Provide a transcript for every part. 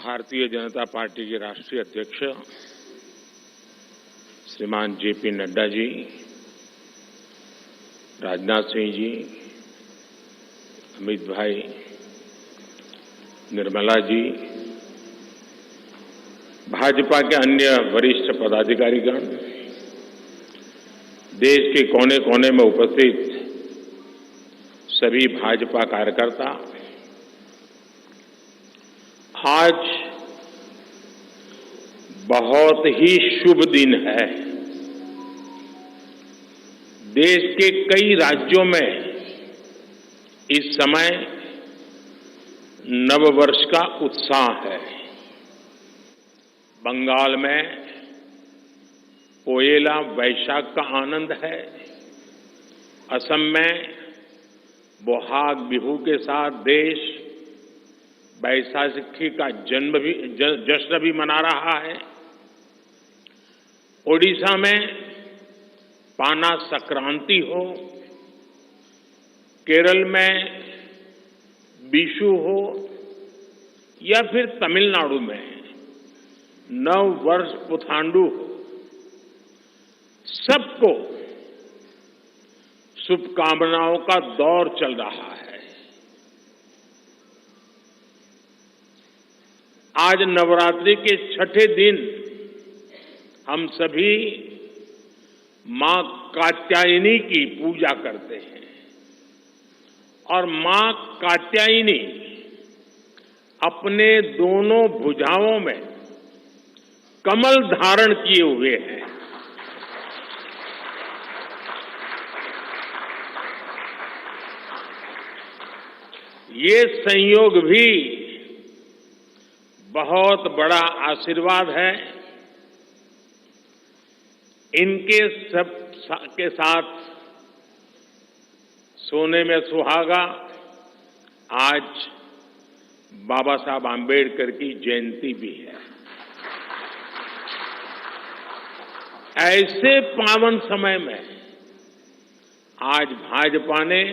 Bharatiya Janata party के राष्ट्रीय अध्यक्ष श्रीमान जेपी नड्डा जी, राजनाथ सिंह जी, अमित भाई, निर्मला जी, भाजपा के अन्य वरिष्ठ पदाधिकारीगण, देश के कोने कोने में उपस्थित सभी भाजपा कार्यकर्ता, आज बहुत ही शुभ दिन है। देश के कई राज्यों में इस समय नववर्ष का उत्साह है। बंगाल में पोयला वैशाख का आनंद है। असम में बोहाग बिहू के साथ देश बैसाखी का जश्न भी मना रहा है। ओडिशा में पाना संक्रांति हो, केरल में बिशु हो या फिर तमिलनाडु में नव वर्ष पुथांडु हो, सबको शुभकामनाओं का दौर चल रहा है। आज नवरात्रि के छठे दिन हम सभी मां कात्यायनी की पूजा करते हैं और मां कात्यायनी अपने दोनों भुजाओं में कमल धारण किए हुए हैं। ये संयोग भी बहुत बड़ा आशीर्वाद है। इनके सब के साथ सोने में सुहागा आज बाबा साहब आंबेडकर की जयंती भी है। ऐसे पावन समय में आज भाजपा ने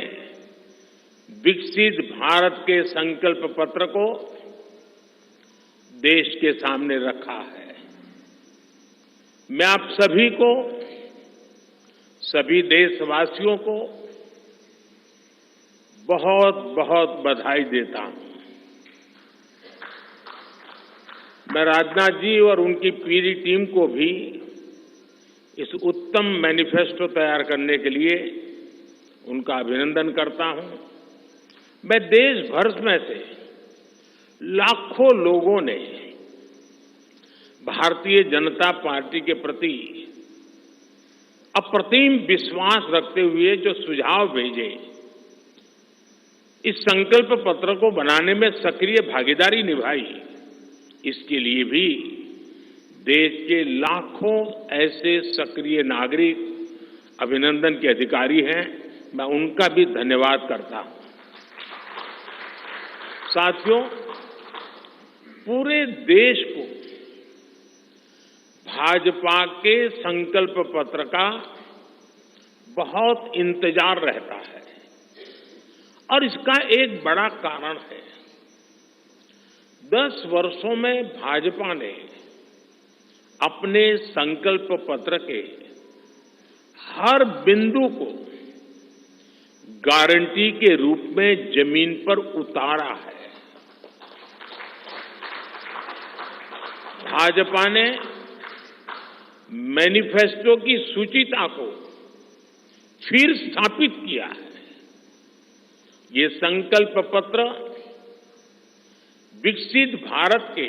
विकसित भारत के संकल्प पत्र को देश के सामने रखा है। मैं आप सभी को, सभी देशवासियों को बहुत बहुत बधाई देता हूं। मैं राजनाथ जी और उनकी पूरी टीम को भी इस उत्तम मैनिफेस्टो तैयार करने के लिए उनका अभिनंदन करता हूं। मैं देश भर में से लाखों लोगों ने भारतीय जनता पार्टी के प्रति अप्रतिम विश्वास रखते हुए जो सुझाव भेजे, इस संकल्प पत्र को बनाने में सक्रिय भागीदारी निभाई, इसके लिए भी देश के लाखों ऐसे सक्रिय नागरिक, अभिनंदन के अधिकारी हैं, मैं उनका भी धन्यवाद करता हूं। साथियों, पूरे देश को भाजपा के संकल्प पत्र का बहुत इंतजार रहता है और इसका एक बड़ा कारण है। 10 वर्षों में भाजपा ने अपने संकल्प पत्र के हर बिंदु को गारंटी के रूप में जमीन पर उतारा है। भाजपा ने मैनिफेस्टो की सूचिता को फिर स्थापित किया है। ये संकल्प पत्र विकसित भारत के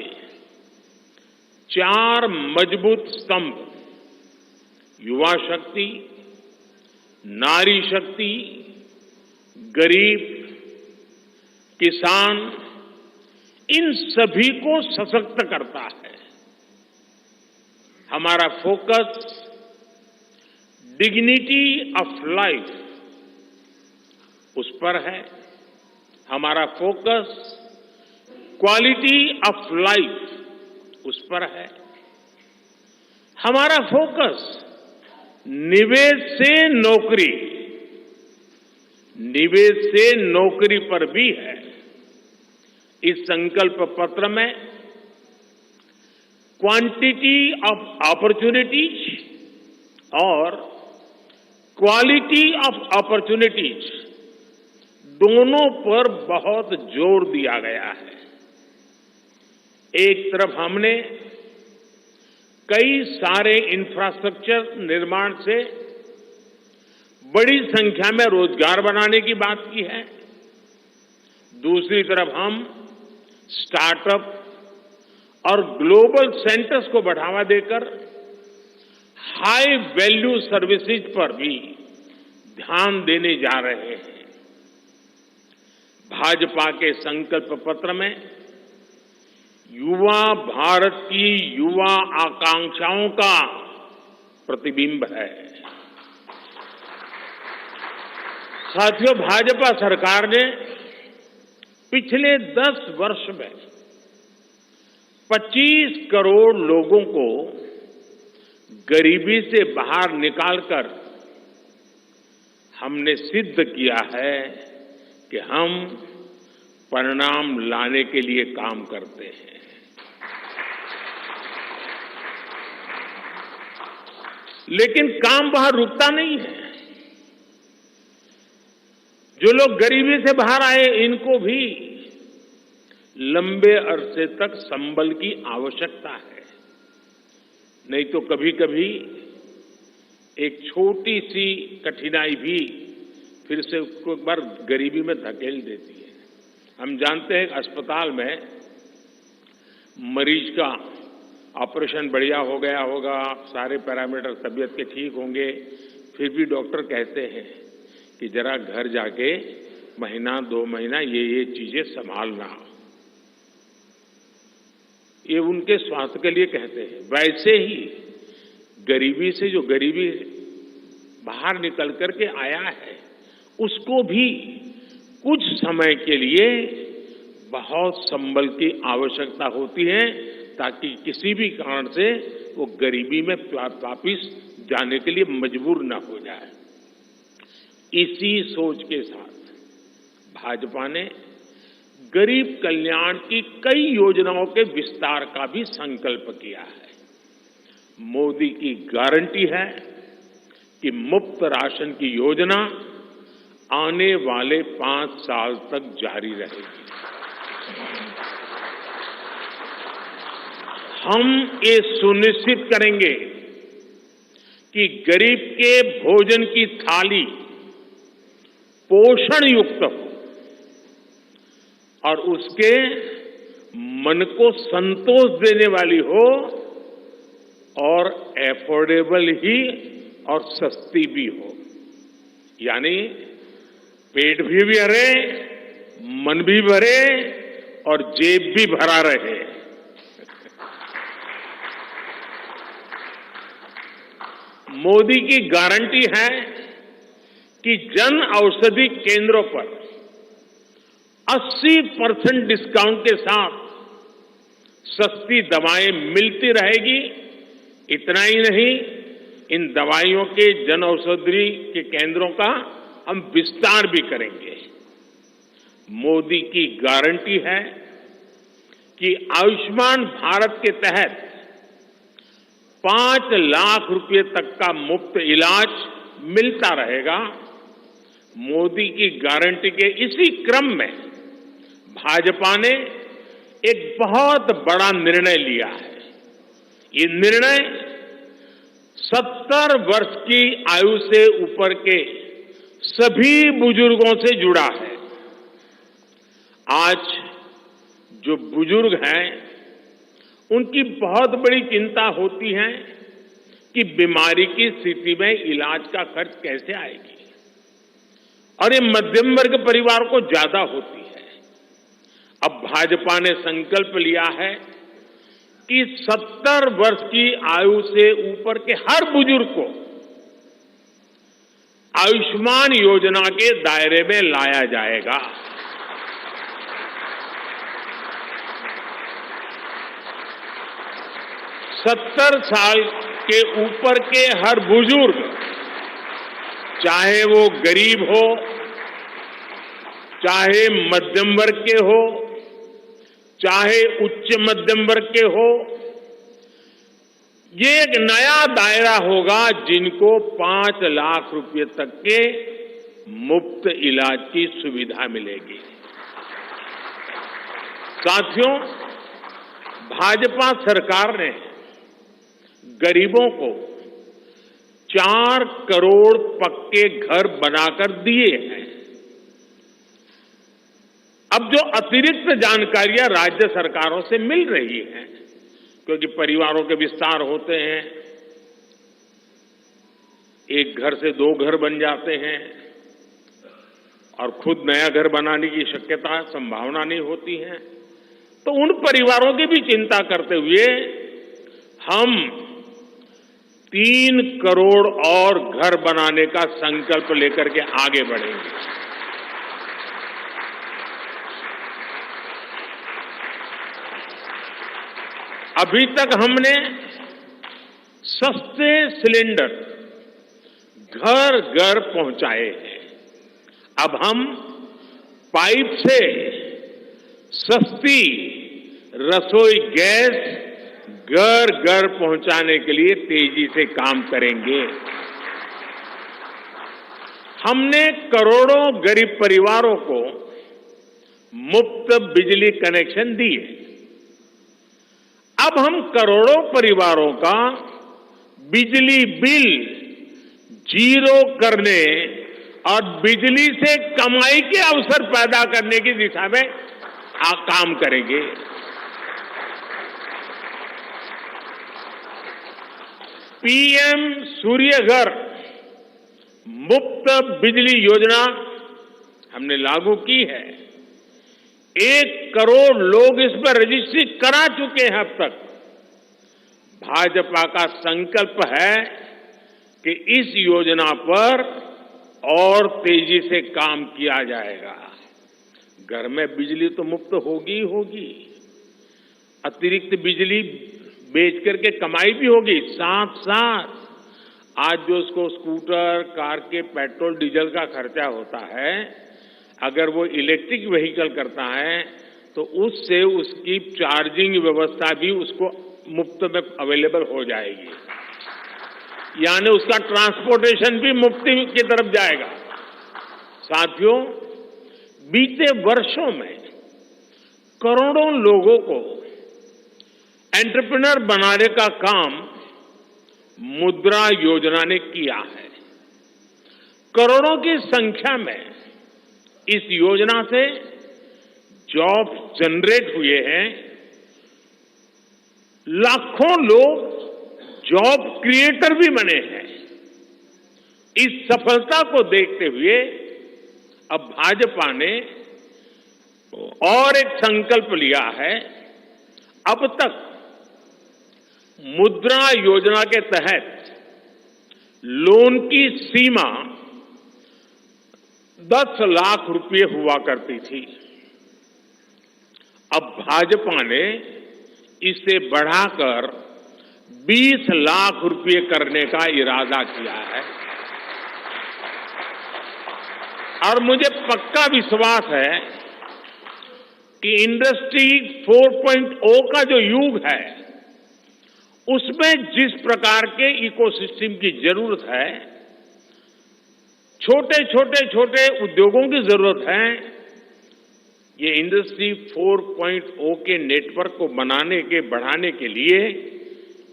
4 मजबूत स्तंभ, युवा शक्ति, नारी शक्ति, गरीब, किसान, इन सभी को सशक्त करता है। हमारा फोकस डिग्निटी ऑफ लाइफ उस पर है। हमारा फोकस क्वालिटी ऑफ लाइफ उस पर है। हमारा फोकस निवेश से नौकरी, निवेश से नौकरी पर भी है। इस संकल्प पत्र में क्वांटिटी ऑफ अपॉर्चुनिटीज और क्वालिटी ऑफ अपॉर्चुनिटीज दोनों पर बहुत जोर दिया गया है। एक तरफ हमने कई सारे इंफ्रास्ट्रक्चर निर्माण से बड़ी संख्या में रोजगार बनाने की बात की है। दूसरी तरफ हम स्टार्टअप और ग्लोबल सेंटर्स को बढ़ावा देकर हाई वैल्यू सर्विसेज पर भी ध्यान देने जा रहे हैं। भाजपा के संकल्प पत्र में युवा भारत की युवा आकांक्षाओं का प्रतिबिंब है। साथियों, भाजपा सरकार ने पिछले 10 वर्ष में 25 करोड़ लोगों को गरीबी से बाहर निकालकर हमने सिद्ध किया है कि हम परिणाम लाने के लिए काम करते हैं। लेकिन काम वहां रुकता नहीं है। जो लोग गरीबी से बाहर आए, इनको भी लंबे अरसे तक संबल की आवश्यकता है। नहीं तो कभी कभी एक छोटी सी कठिनाई भी फिर से उसको एक बार गरीबी में धकेल देती है। हम जानते हैं अस्पताल में मरीज का ऑपरेशन बढ़िया हो गया होगा, सारे पैरामीटर तबीयत के ठीक होंगे, फिर भी डॉक्टर कहते हैं कि जरा घर जाके महीना 2 महीना ये चीजें संभालना। ये उनके स्वास्थ्य के लिए कहते हैं। वैसे ही गरीबी से जो गरीबी बाहर निकल करके आया है, उसको भी कुछ समय के लिए बहुत संबल की आवश्यकता होती है, ताकि किसी भी कारण से वो गरीबी में वापिस जाने के लिए मजबूर न हो जाए। इसी सोच के साथ भाजपा ने गरीब कल्याण की कई योजनाओं के विस्तार का भी संकल्प किया है। मोदी की गारंटी है कि मुफ्त राशन की योजना आने वाले 5 साल तक जारी रहेगी। हम ये सुनिश्चित करेंगे कि गरीब के भोजन की थाली पोषण युक्त हो और उसके मन को संतोष देने वाली हो और एफोर्डेबल ही और सस्ती भी हो। यानी पेट भी भरे, मन भी भरे और जेब भी भरा रहे। मोदी की गारंटी है कि जन औषधि केंद्रों पर 80% डिस्काउंट के साथ सस्ती दवाएं मिलती रहेगी। इतना ही नहीं, इन दवाइयों के जन औषधि के केंद्रों का हम विस्तार भी करेंगे। मोदी की गारंटी है कि आयुष्मान भारत के तहत 5 लाख रुपए तक का मुफ्त इलाज मिलता रहेगा। मोदी की गारंटी के इसी क्रम में भाजपा ने एक बहुत बड़ा निर्णय लिया है। ये निर्णय 70 वर्ष की आयु से ऊपर के सभी बुजुर्गों से जुड़ा है। आज जो बुजुर्ग हैं, उनकी बहुत बड़ी चिंता होती है कि बीमारी की स्थिति में इलाज का खर्च कैसे आएगी, और ये मध्यम वर्ग परिवार को ज्यादा होती है। अब भाजपा ने संकल्प लिया है कि 70 वर्ष की आयु से ऊपर के हर बुजुर्ग को आयुष्मान योजना के दायरे में लाया जाएगा। 70 साल के ऊपर के हर बुजुर्ग, चाहे वो गरीब हो, चाहे मध्यम वर्ग के हो, चाहे उच्च मध्यम वर्ग के हो, ये एक नया दायरा होगा जिनको 5 लाख रुपए तक के मुफ्त इलाज की सुविधा मिलेगी। साथियों, भाजपा सरकार ने गरीबों को 4 करोड़ पक्के घर बनाकर दिए हैं। अब जो अतिरिक्त जानकारियां राज्य सरकारों से मिल रही हैं, क्योंकि परिवारों के विस्तार होते हैं, एक घर से 2 घर बन जाते हैं और खुद नया घर बनाने की शक्यता संभावना नहीं होती है, तो उन परिवारों की भी चिंता करते हुए हम 3 करोड़ और घर बनाने का संकल्प लेकर के आगे बढ़ेंगे। अभी तक हमने सस्ते सिलेंडर घर घर पहुंचाए हैं। अब हम पाइप से सस्ती रसोई गैस घर घर पहुंचाने के लिए तेजी से काम करेंगे। हमने करोड़ों गरीब परिवारों को मुफ्त बिजली कनेक्शन दिए। अब हम करोड़ों परिवारों का बिजली बिल 0 करने और बिजली से कमाई के अवसर पैदा करने की दिशा में काम करेंगे। पीएम सूर्य घर मुफ्त बिजली योजना हमने लागू की है। 1 करोड़ लोग इस पर रजिस्ट्री करा चुके हैं अब तक। भाजपा का संकल्प है कि इस योजना पर और तेजी से काम किया जाएगा। घर में बिजली तो मुफ्त होगी ही होगी, अतिरिक्त बिजली बेच करके कमाई भी होगी। साथ साथ आज जो उसको स्कूटर, कार के पेट्रोल डीजल का खर्चा होता है, अगर वो इलेक्ट्रिक व्हीकल करता है तो उससे उसकी चार्जिंग व्यवस्था भी उसको मुफ्त में अवेलेबल हो जाएगी, यानी उसका ट्रांसपोर्टेशन भी मुफ्ती की तरफ जाएगा। साथियों, बीते वर्षों में करोड़ों लोगों को एंटरप्रेन्योर बनाने का काम मुद्रा योजना ने किया है। करोड़ों की संख्या में इस योजना से जॉब जनरेट हुए हैं। लाखों लोग जॉब क्रिएटर भी बने हैं। इस सफलता को देखते हुए अब भाजपा ने और एक संकल्प लिया है। अब तक मुद्रा योजना के तहत लोन की सीमा 10 लाख रुपए हुआ करती थी। अब भाजपा ने इसे बढ़ाकर 20 लाख रुपए करने का इरादा किया है और मुझे पक्का विश्वास है कि इंडस्ट्री 4.0 का जो युग है, उसमें जिस प्रकार के इकोसिस्टम की जरूरत है, छोटे उद्योगों की जरूरत है, ये इंडस्ट्री 4.0 के नेटवर्क को बढ़ाने के लिए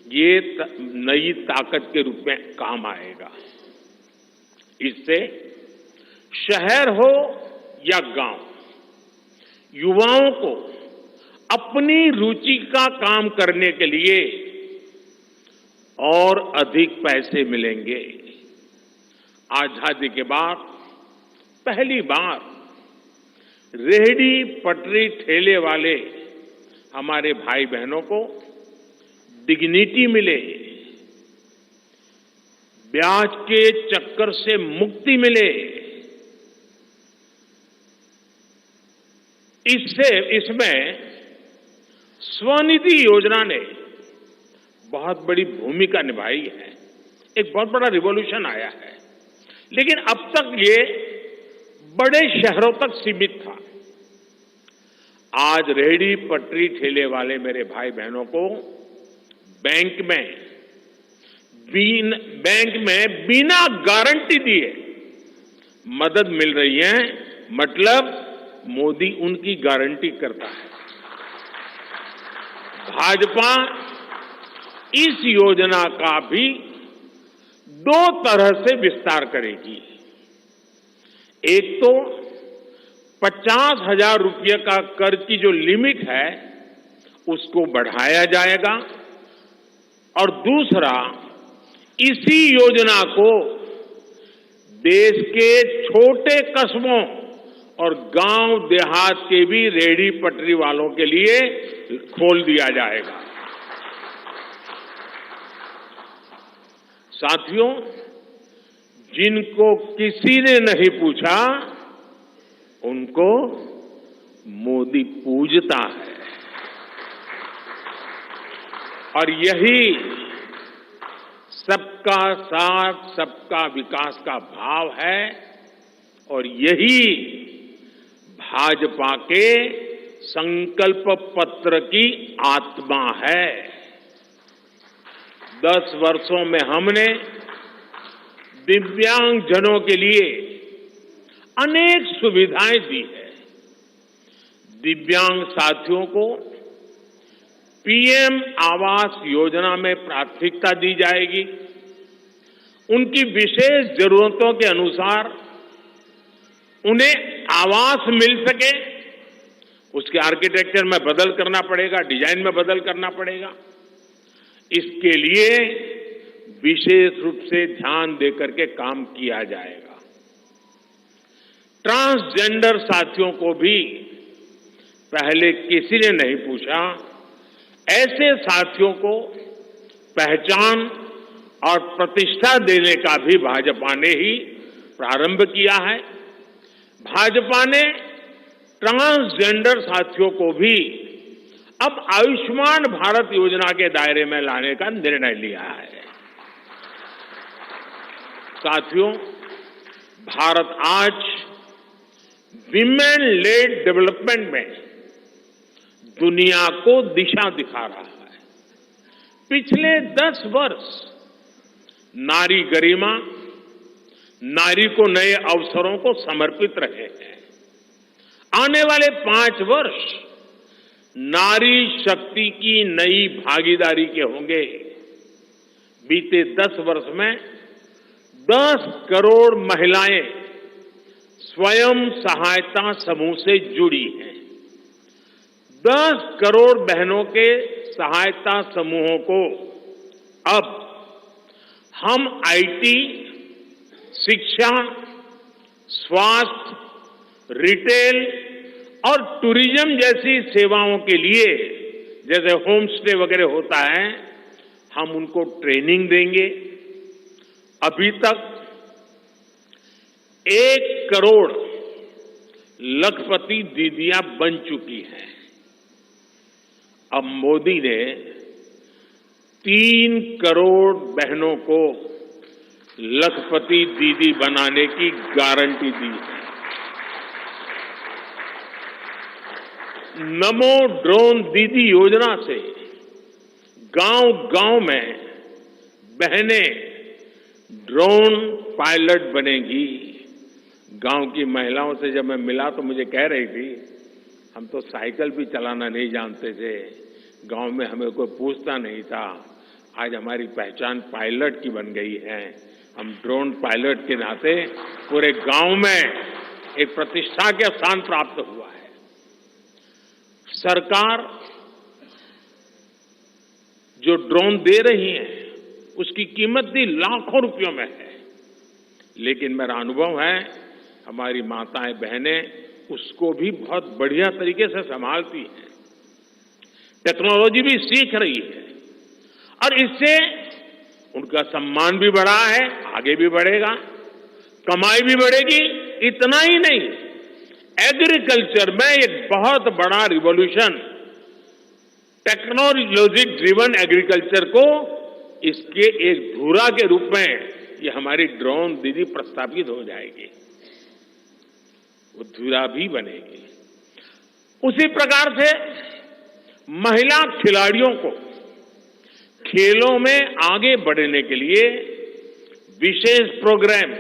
ये नई ताकत के रूप में काम आएगा। इससे शहर हो या गांव, युवाओं को अपनी रुचि का काम करने के लिए और अधिक पैसे मिलेंगे। आजादी के बाद पहली बार रेहड़ी पटरी ठेले वाले हमारे भाई बहनों को डिग्निटी मिले, ब्याज के चक्कर से मुक्ति मिले। इसमें स्वनिधि योजना ने बहुत बड़ी भूमिका निभाई है। एक बहुत बड़ा रिवॉल्यूशन आया है, लेकिन अब तक ये बड़े शहरों तक सीमित था। आज रेहड़ी पटरी ठेले वाले मेरे भाई बहनों को बैंक में बैंक में बिना गारंटी दिए मदद मिल रही है, मतलब मोदी उनकी गारंटी करता है। भाजपा इस योजना का भी 2 तरह से विस्तार करेगी। एक तो 50,000 रुपये का कर्ज की जो लिमिट है उसको बढ़ाया जाएगा, और दूसरा इसी योजना को देश के छोटे कस्बों और गांव देहात के भी रेहड़ी पटरी वालों के लिए खोल दिया जाएगा। साथियों, जिनको किसी ने नहीं पूछा उनको मोदी पूजता है, और यही सबका साथ सबका विकास का भाव है, और यही भाजपा के संकल्प पत्र की आत्मा है। 10 वर्षों में हमने दिव्यांगजनों के लिए अनेक सुविधाएं दी है। दिव्यांग साथियों को पीएम आवास योजना में प्राथमिकता दी जाएगी। उनकी विशेष जरूरतों के अनुसार उन्हें आवास मिल सके, उसके आर्किटेक्चर में बदल करना पड़ेगा, डिजाइन में बदल करना पड़ेगा। इसके लिए विशेष रूप से ध्यान देकर के काम किया जाएगा। ट्रांसजेंडर साथियों को भी पहले किसी ने नहीं पूछा, ऐसे साथियों को पहचान और प्रतिष्ठा देने का भी भाजपा ने ही प्रारंभ किया है। भाजपा ने ट्रांसजेंडर साथियों को भी अब आयुष्मान भारत योजना के दायरे में लाने का निर्णय लिया है। साथियों, भारत आज विमेन लेड डेवलपमेंट में दुनिया को दिशा दिखा रहा है। पिछले 10 वर्ष नारी गरिमा, नारी को नए अवसरों को समर्पित रहे हैं। आने वाले 5 वर्ष नारी शक्ति की नई भागीदारी के होंगे। बीते 10 वर्ष में 10 करोड़ महिलाएं स्वयं सहायता समूह से जुड़ी हैं। 10 करोड़ बहनों के सहायता समूहों को अब हम आईटी, शिक्षा, स्वास्थ्य, रिटेल और टूरिज्म जैसी सेवाओं के लिए, जैसे होम स्टे वगैरह होता है, हम उनको ट्रेनिंग देंगे। अभी तक 1 करोड़ लखपति दीदियां बन चुकी हैं। अब मोदी ने 3 करोड़ बहनों को लखपति दीदी बनाने की गारंटी दी है। नमो ड्रोन दीदी योजना से गांव-गांव में बहनें ड्रोन पायलट बनेंगी। गांव की महिलाओं से जब मैं मिला तो मुझे कह रही थी, हम तो साइकिल भी चलाना नहीं जानते थे, गांव में हमें कोई पूछता नहीं था, आज हमारी पहचान पायलट की बन गई है। हम ड्रोन पायलट के नाते पूरे गांव में एक प्रतिष्ठा का स्थान प्राप्त हुआ है। सरकार जो ड्रोन दे रही है उसकी कीमत भी लाखों रुपयों में है, लेकिन मेरा अनुभव है हमारी माताएं बहनें उसको भी बहुत बढ़िया तरीके से संभालती हैं। टेक्नोलॉजी भी सीख रही है और इससे उनका सम्मान भी बढ़ा है, आगे भी बढ़ेगा, कमाई भी बढ़ेगी। इतना ही नहीं, एग्रीकल्चर में एक बहुत बड़ा रिवॉल्यूशन, टेक्नोलॉजी ड्रिवन एग्रीकल्चर को इसके एक धुरा के रूप में ये हमारी ड्रोन दीदी प्रस्थापित हो जाएगी, वो धुरा भी बनेगी। उसी प्रकार से महिला खिलाड़ियों को खेलों में आगे बढ़ने के लिए विशेष प्रोग्राम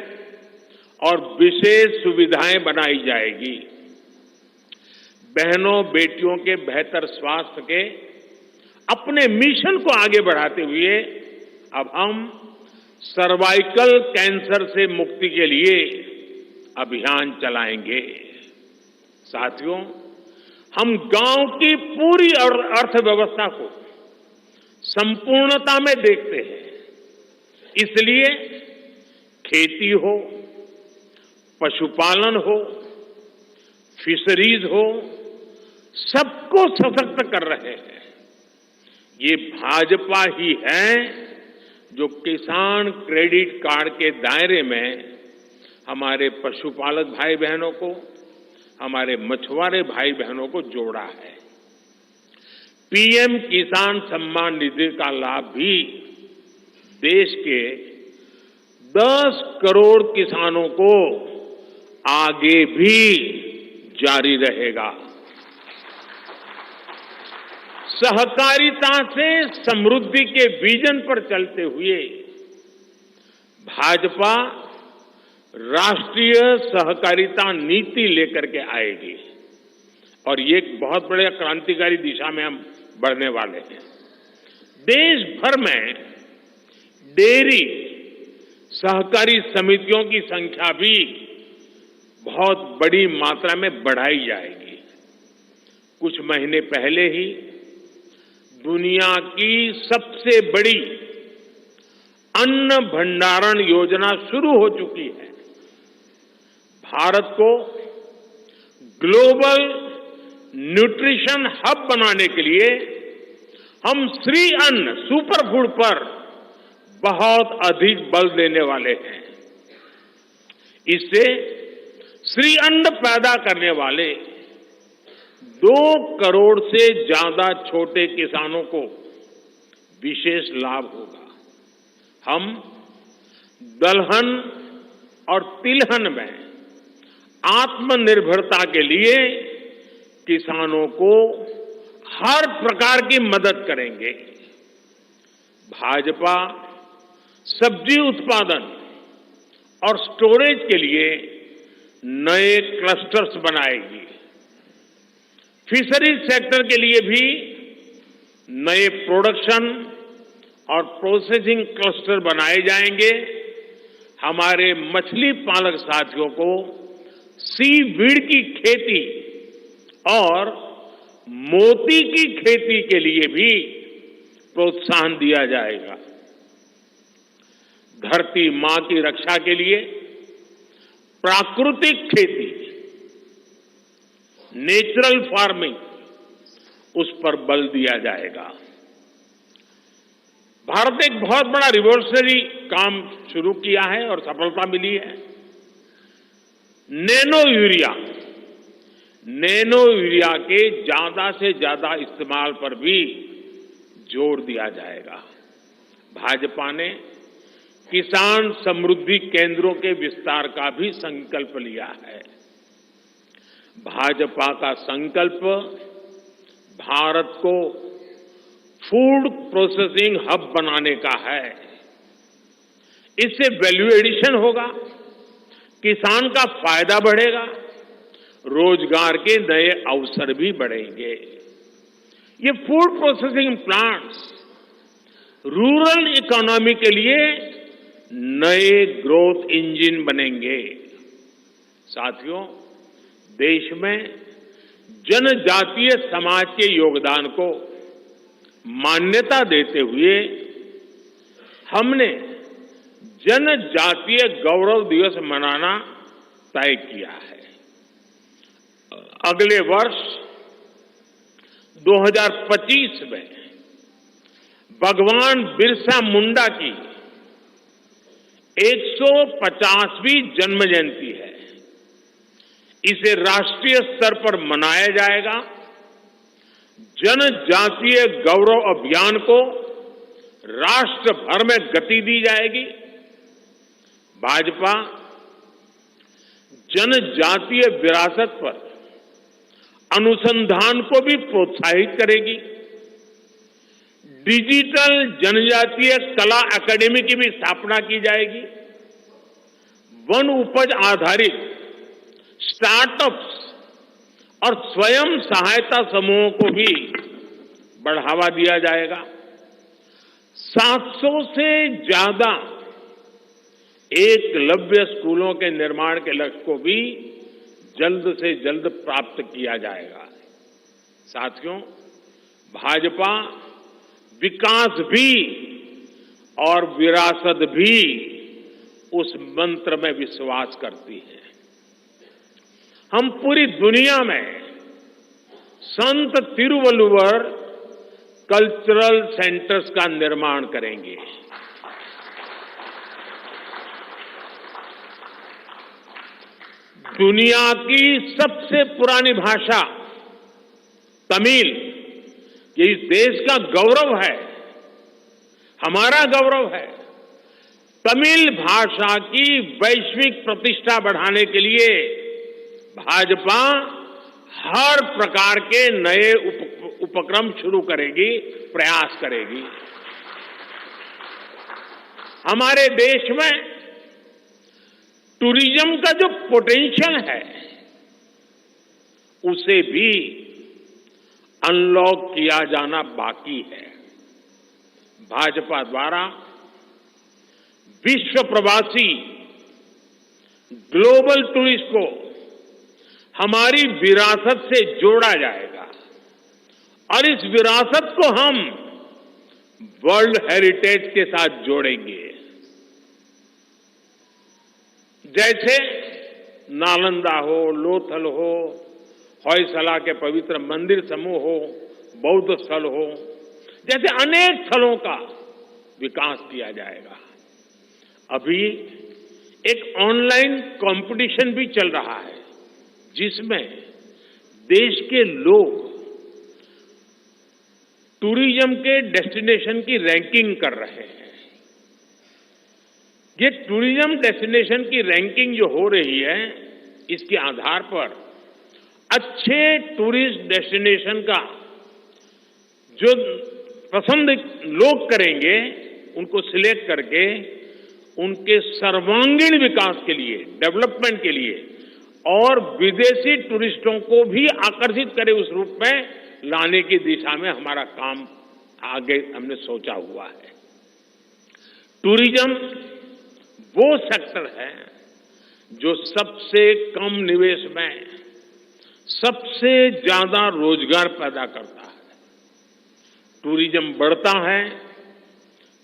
और विशेष सुविधाएं बनाई जाएगी। बहनों बेटियों के बेहतर स्वास्थ्य के अपने मिशन को आगे बढ़ाते हुए अब हम सर्वाइकल कैंसर से मुक्ति के लिए अभियान चलाएंगे। साथियों, हम गांव की पूरी अर्थव्यवस्था को संपूर्णता में देखते हैं। इसलिए खेती हो, पशुपालन हो, फिशरीज हो, सबको सशक्त कर रहे हैं। ये भाजपा ही है जो किसान क्रेडिट कार्ड के दायरे में हमारे पशुपालक भाई बहनों को, हमारे मछुआरे भाई बहनों को जोड़ा है। पीएम किसान सम्मान निधि का लाभ भी देश के 10 करोड़ किसानों को आगे भी जारी रहेगा। सहकारिता से समृद्धि के विजन पर चलते हुए भाजपा राष्ट्रीय सहकारिता नीति लेकर के आएगी और ये एक बहुत बड़े क्रांतिकारी दिशा में हम बढ़ने वाले हैं। देश भर में डेयरी सहकारी समितियों की संख्या भी बहुत बड़ी मात्रा में बढ़ाई जाएगी। कुछ महीने पहले ही दुनिया की सबसे बड़ी अन्न भंडारण योजना शुरू हो चुकी है। भारत को ग्लोबल न्यूट्रिशन हब बनाने के लिए हम श्री अन्न सुपर फूड पर बहुत अधिक बल देने वाले हैं। इससे श्री अन्न पैदा करने वाले 2 करोड़ से ज्यादा छोटे किसानों को विशेष लाभ होगा। हम दलहन और तिलहन में आत्मनिर्भरता के लिए किसानों को हर प्रकार की मदद करेंगे। भाजपा सब्जी उत्पादन और स्टोरेज के लिए नए क्लस्टर्स बनाएगी। फिशरीज सेक्टर के लिए भी नए प्रोडक्शन और प्रोसेसिंग क्लस्टर बनाए जाएंगे। हमारे मछली पालक साथियों को सीवीड की खेती और मोती की खेती के लिए भी प्रोत्साहन दिया जाएगा। धरती मां की रक्षा के लिए प्राकृतिक खेती, नेचुरल फार्मिंग, उस पर बल दिया जाएगा। भारत ने एक बहुत बड़ा रिवॉल्यूशनरी काम शुरू किया है और सफलता मिली है। नैनो यूरिया के ज्यादा से ज्यादा इस्तेमाल पर भी जोर दिया जाएगा। भाजपा ने किसान समृद्धि केंद्रों के विस्तार का भी संकल्प लिया है। भाजपा का संकल्प भारत को फूड प्रोसेसिंग हब बनाने का है। इससे वैल्यू एडिशन होगा, किसान का फायदा बढ़ेगा, रोजगार के नए अवसर भी बढ़ेंगे। ये food processing plants rural economy के लिए नए ग्रोथ इंजन बनेंगे। साथियों, देश में जनजातीय समाज के योगदान को मान्यता देते हुए हमने जनजातीय गौरव दिवस मनाना तय किया है। अगले वर्ष 2025 में भगवान बिरसा मुंडा की 150वीं जन्म जयंती है। इसे राष्ट्रीय स्तर पर मनाया जाएगा। जनजातीय गौरव अभियान को राष्ट्र भर में गति दी जाएगी। भाजपा जनजातीय विरासत पर अनुसंधान को भी प्रोत्साहित करेगी। डिजिटल जनजातीय कला अकादमी की भी स्थापना की जाएगी। वन उपज आधारित स्टार्टअप्स और स्वयं सहायता समूहों को भी बढ़ावा दिया जाएगा। 700 से ज्यादा एकलव्य स्कूलों के निर्माण के लक्ष्य को भी जल्द से जल्द प्राप्त किया जाएगा। साथियों, भाजपा विकास भी और विरासत भी उस मंत्र में विश्वास करती है। हम पूरी दुनिया में संत तिरुवल्लुवर कल्चरल सेंटर्स का निर्माण करेंगे। दुनिया की सबसे पुरानी भाषा तमिल, ये इस देश का गौरव है, हमारा गौरव है। तमिल भाषा की वैश्विक प्रतिष्ठा बढ़ाने के लिए भाजपा हर प्रकार के नए उपक्रम शुरू करेगी, प्रयास करेगी। हमारे देश में टूरिज्म का जो पोटेंशियल है उसे भी अनलॉक किया जाना बाकी है। भाजपा द्वारा विश्व प्रवासी ग्लोबल टूरिस्ट को हमारी विरासत से जोड़ा जाएगा और इस विरासत को हम वर्ल्ड हेरिटेज के साथ जोड़ेंगे। जैसे नालंदा हो, लोथल हो, होयसला के पवित्र मंदिर समूह हो, बौद्ध स्थल हो, जैसे अनेक स्थलों का विकास किया जाएगा। अभी एक ऑनलाइन कंपटीशन भी चल रहा है जिसमें देश के लोग टूरिज्म के डेस्टिनेशन की रैंकिंग कर रहे हैं। ये टूरिज्म डेस्टिनेशन की रैंकिंग जो हो रही है, इसके आधार पर अच्छे टूरिस्ट डेस्टिनेशन का जो पसंद लोग करेंगे, उनको सिलेक्ट करके उनके सर्वांगीण विकास के लिए, डेवलपमेंट के लिए और विदेशी टूरिस्टों को भी आकर्षित करे उस रूप में लाने की दिशा में हमारा काम आगे हमने सोचा हुआ है। टूरिज्म वो सेक्टर है जो सबसे कम निवेश में सबसे ज्यादा रोजगार पैदा करता है। टूरिज्म बढ़ता है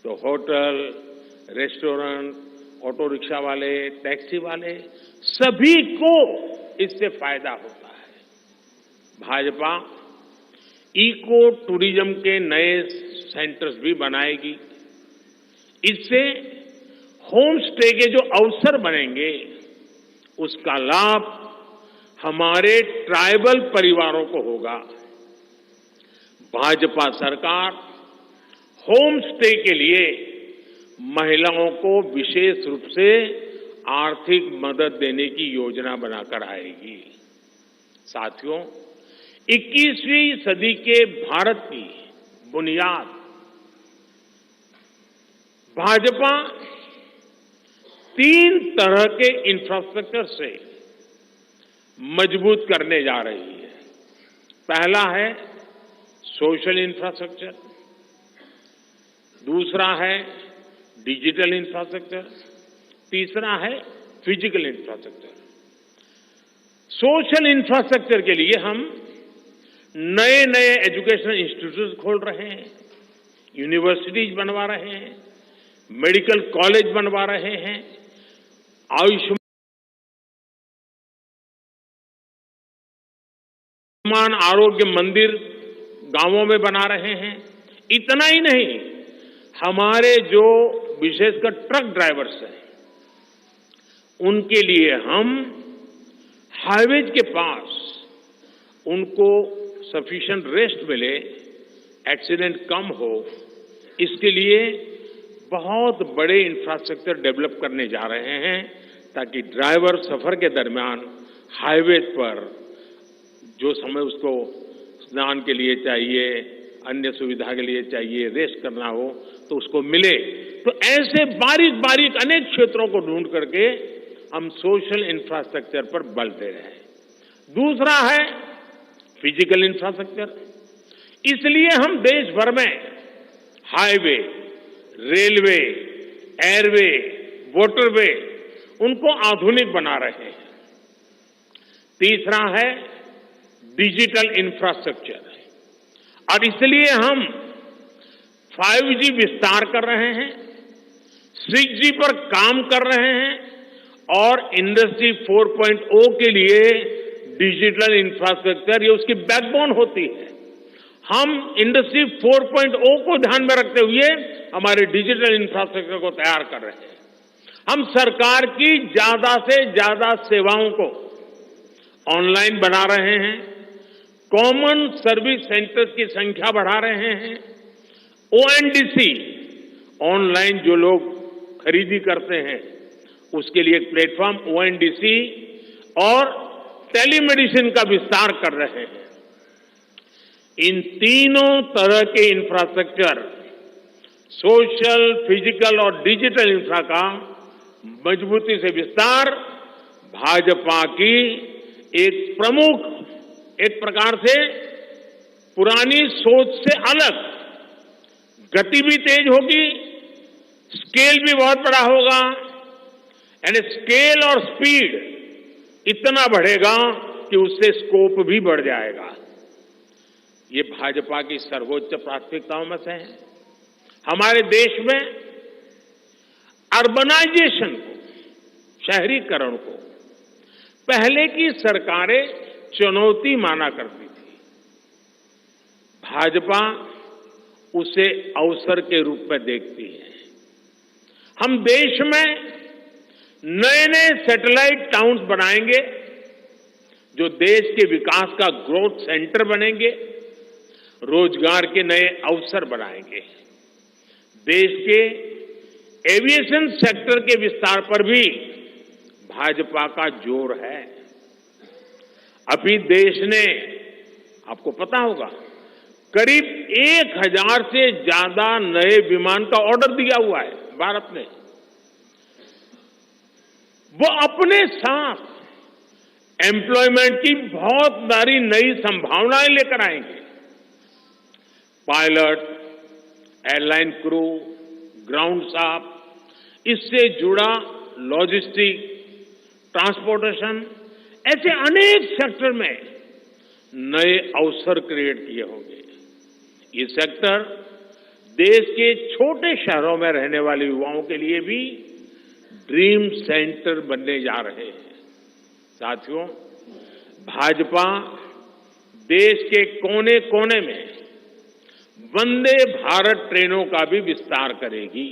तो होटल, रेस्टोरेंट, ऑटो रिक्शा वाले, टैक्सी वाले सभी को इससे फायदा होता है। भाजपा इको टूरिज्म के नए सेंटर्स भी बनाएगी। इससे होम स्टे के जो अवसर बनेंगे उसका लाभ हमारे ट्राइबल परिवारों को होगा। भाजपा सरकार होम स्टे के लिए महिलाओं को विशेष रूप से आर्थिक मदद देने की योजना बनाकर आएगी। साथियों, 21वीं सदी के भारत की बुनियाद भाजपा 3 तरह के इंफ्रास्ट्रक्चर से मजबूत करने जा रही है। पहला है सोशल इंफ्रास्ट्रक्चर, दूसरा है डिजिटल इंफ्रास्ट्रक्चर, तीसरा है फिजिकल इंफ्रास्ट्रक्चर। सोशल इंफ्रास्ट्रक्चर के लिए हम नए नए एजुकेशनल इंस्टीट्यूट खोल रहे हैं, यूनिवर्सिटीज बनवा रहे हैं, मेडिकल कॉलेज बनवा रहे हैं, आयुष्मान आरोग्य मंदिर गांवों में बना रहे हैं। इतना ही नहीं, हमारे जो विशेषकर ट्रक ड्राइवर्स हैं उनके लिए हम हाईवेज के पास उनको सफिशिएंट रेस्ट मिले, एक्सीडेंट कम हो, इसके लिए बहुत बड़े इंफ्रास्ट्रक्चर डेवलप करने जा रहे हैं ताकि ड्राइवर सफर के दरमियान हाईवे पर जो समय उसको स्नान के लिए चाहिए, अन्य सुविधा के लिए चाहिए, रेस्ट करना हो तो उसको मिले। तो ऐसे बारीक बारीक अनेक क्षेत्रों को ढूंढ करके हम सोशल इंफ्रास्ट्रक्चर पर बल दे रहे हैं। दूसरा है फिजिकल इंफ्रास्ट्रक्चर। इसलिए हम देश भर में हाईवे, रेलवे, एयरवे, वाटरवे उनको आधुनिक बना रहे हैं। तीसरा है डिजिटल इंफ्रास्ट्रक्चर, और इसलिए हम 5G विस्तार कर रहे हैं, 6G पर काम कर रहे हैं, और इंडस्ट्री 4.0 के लिए डिजिटल इंफ्रास्ट्रक्चर ये उसकी बैकबोन होती है। हम इंडस्ट्री 4.0 को ध्यान में रखते हुए हमारे डिजिटल इंफ्रास्ट्रक्चर को तैयार कर रहे हैं। हम सरकार की ज्यादा से ज्यादा सेवाओं को ऑनलाइन बना रहे हैं, कॉमन सर्विस सेंटर्स की संख्या बढ़ा रहे हैं, ONDC ऑनलाइन जो लोग खरीदी करते हैं उसके लिए एक प्लेटफॉर्म ONDC और टेलीमेडिसिन का विस्तार कर रहे हैं। इन तीनों तरह के इंफ्रास्ट्रक्चर, सोशल, फिजिकल और डिजिटल इंफ्रा का मजबूती से विस्तार भाजपा की एक प्रमुख, एक प्रकार से पुरानी सोच से अलग, गति भी तेज होगी, स्केल भी बहुत बड़ा होगा, यानी स्केल और स्पीड इतना बढ़ेगा कि उससे स्कोप भी बढ़ जाएगा। ये भाजपा की सर्वोच्च प्राथमिकताओं में से है। हमारे देश में अर्बनाइजेशन को, शहरीकरण को पहले की सरकारें चुनौती माना करती थी। भाजपा उसे अवसर के रूप में देखती है। हम देश में नए नए सैटेलाइट टाउन्स बनाएंगे जो देश के विकास का ग्रोथ सेंटर बनेंगे, रोजगार के नए अवसर बनाएंगे। देश के एविएशन सेक्टर के विस्तार पर भी भाजपा का जोर है। अभी देश ने, आपको पता होगा, करीब 1000 से ज्यादा नए विमान का ऑर्डर दिया हुआ है भारत ने। वो अपने साथ एम्प्लॉयमेंट की बहुत सारी नई संभावनाएं लेकर आएंगे। Pilot, airline crew, ground staff, इससे जुड़ा लॉजिस्टिक, ट्रांसपोर्टेशन, ऐसे अनेक सेक्टर में नए अवसर क्रिएट किए होंगे। ये सेक्टर देश के छोटे शहरों में रहने वाले युवाओं के लिए भी ड्रीम सेंटर बनने जा रहे हैं। साथियों, भाजपा देश के कोने कोने में वंदे भारत ट्रेनों का भी विस्तार करेगी।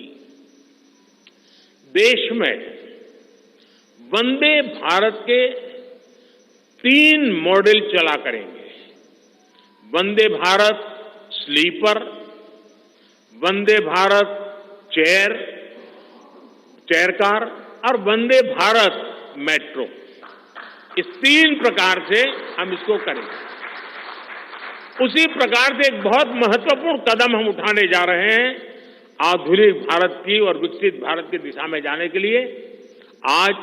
देश में वंदे भारत के 3 मॉडल चला करेंगे। Vande Bharat sleeper, Vande Bharat chair car और वंदे भारत मेट्रो। इस 3 प्रकार से हम इसको करेंगे। उसी प्रकार से एक बहुत महत्वपूर्ण कदम हम उठाने जा रहे हैं आधुनिक भारत की और विकसित भारत की दिशा में जाने के लिए। आज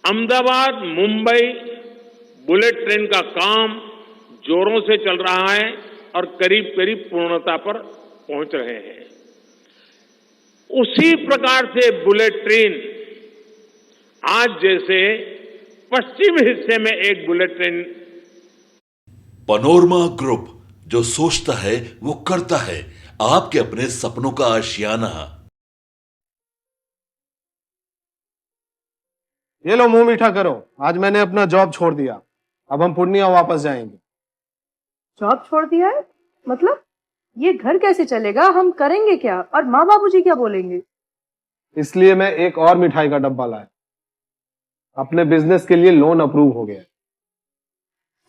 अहमदाबाद मुंबई बुलेट ट्रेन का काम जोरों से चल रहा है और करीब करीब पूर्णता पर पहुंच रहे हैं। उसी प्रकार से बुलेट ट्रेन, आज जैसे पश्चिम हिस्से में एक बुलेट ट्रेन। पैनोरमा ग्रुप, जो सोचता है वो करता है। आपके अपने सपनों का आशियाना। ये लो, मुंह मीठा करो। आज मैंने अपना जॉब छोड़ दिया। अब हम पूर्णिया वापस जाएंगे। जॉब छोड़ दिया है? मतलब ये घर कैसे चलेगा? हम करेंगे क्या? और माँ बाबूजी क्या बोलेंगे? इसलिए मैं एक और मिठाई का डब्बा लाया। अपने बिजनेस के लिए लोन अप्रूव हो गया।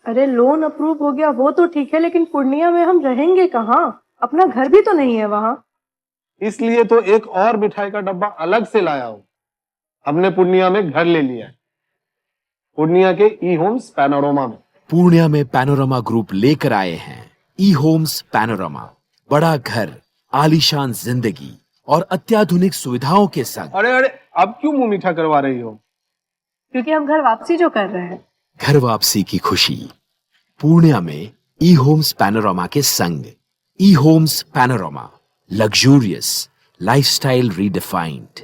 अरे लोन अप्रूव हो गया वो तो ठीक है, लेकिन पूर्णिया में हम रहेंगे कहाँ? अपना घर भी तो नहीं है वहां। इसलिए तो एक और मिठाई का डब्बा अलग से लाया हूं। हमने पूर्णिया में घर ले लिया है, पूर्णिया के ई होम्स पैनोरमा में। पूर्णिया में पैनोरमा ग्रुप लेकर आए हैं ई होम्स पैनोरामा, बड़ा घर, आलीशान जिंदगी और अत्याधुनिक सुविधाओं के संग। अरे अरे, अब क्यों मुंह मीठा करवा रही हो? क्योंकि हम घर वापसी जो कर रहे हैं। घर वापसी की खुशी पूर्णिया में ई होम्स पैनोरामा के संग। ई Homes Panorama, luxurious lifestyle redefined.